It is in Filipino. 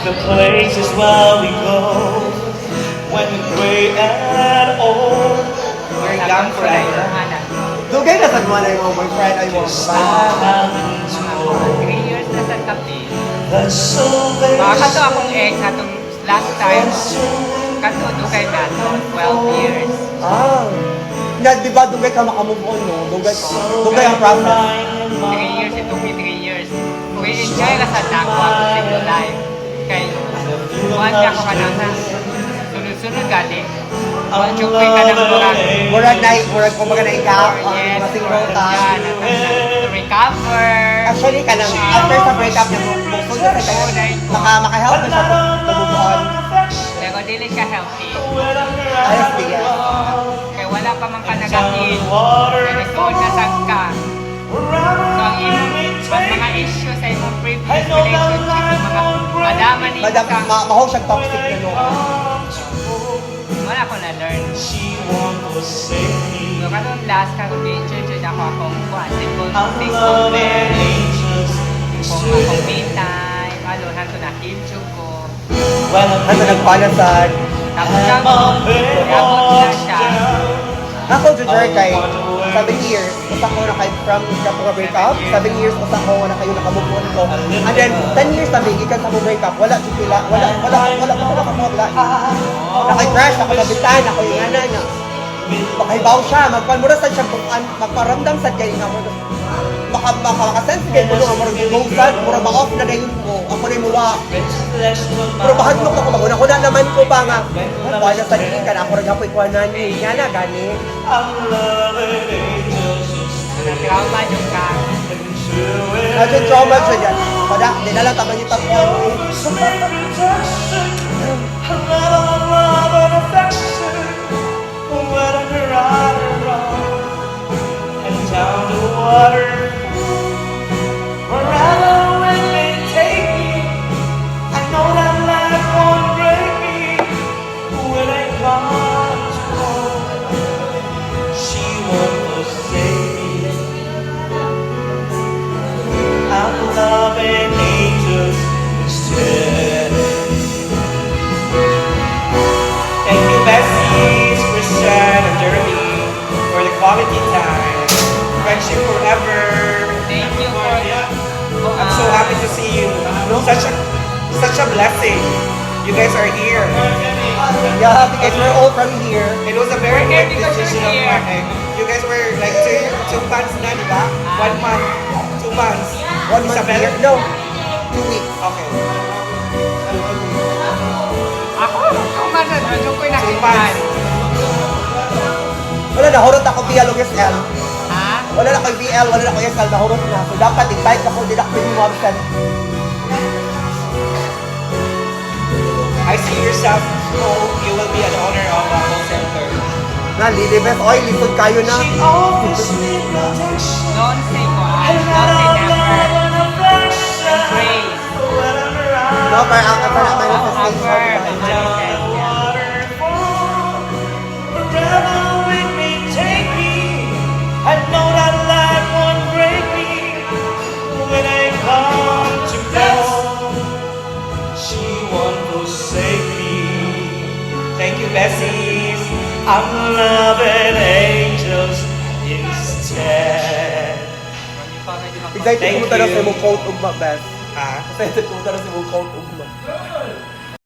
the places where we go when we gray and old. We're young forever. Dugay na sa mga na yung boyfriend ay mo. 'Cause I haven't told 3 years na sa kape. the salvation. Kato akong ex atong last time. Kato dugay na to 12 years. Ah. Na, di ba dugay ka makamove on, no? Dugay ang process. 3 years, it took me 3 years. Kung i-enjoy ka sa dako ako sa inyo life. Kay, kuhan ka ko ka nang sunod-sunod gali. Kuhan ka ka nang Murag kumbaga na ikaw, yes, masingaw ka. to recover. Actually, ka nang, after sa breakup niya, bukod na sa kayo, maka-help na siya move on. Pero dili siya healthy. Ayos, yes. Kaya wala pa man ka nag-atin. Pero suod na sag ka. So, ang mga issue sa imong previous relationship, yung mga madaman ninyo Madam, ka, mahaw siyang toxic na, no? wala ko na-learn. She won't forsake me. So, katong last ka, kung di-introduce ako akong single I'm single loving man. angels Kung instead. akong me time, aluhan ko na kincho ko. When I'm Ano nagpalasan? Tapos abot na siya. Ako, Jujur, kay 7 years, usa ko na kay from kapag breakup, 7 years usa ko na kayo nakamove on ko. And then, 10 years na bigay ka sa breakup, wala sila, wala kakamabla. Nakay-crash, nakasabitan, ako yung ana niya. Makahibaw siya, magpalmura sa siya, magparamdam sa kaya nga mo. Makasense kayo mo nung murag murag ma-off na dayon ko, ako na yung muwa. Pero bahadlok ako, maguna-kuna naman ko ba nga, wala sa dili ka na ako rin apoy kuha na niya na, gani. I'm loving angels Na-trauma yung ka. Medyo trauma siya dyan. Pada, di na lang taman yung tatlo. Down the water, wherever it may take me. I know that life won't break me when I come to home. She won't forsake me. I'm loving angels instead. Thank you, Bessies, Christian, and Jeremy, for the quality time. Friendship forever. Thank you for I'm so happy to see you. Such a blessing. You guys are here. Yeah, because we're all from here. It was a very We're here good because decision of we're here. mine. You guys were like two months na, di ba? 1 month, 2 months. 1 month Isabel? here. No, 2 weeks. Okay. Ako, kung man na, medyo ko'y 2 nakita. months. Wala, nahurot ako via Lugesl. Ha? Wala na ko'y VL, wala na ko'y SL, nahurot na. So dapat invite ako, di na ko pwede mabsan. I see yourself, you will be an owner of a call center. Na, Lilibet, oy, lisod kayo na. She offers me protection. Don't say kuhan. Don't say never. And praise. No, parang ang kata na manifestation. Affirm. diba? Waterfall, wherever it may take me. I know that life won't break me when I come to go. She won't forsake me. Thank you, Bessies. I'm loving angels instead. Excited Thank pumunta na you. sa imong quote ugma, Beth. Ha? Excited pumunta na sa imong quote ugma.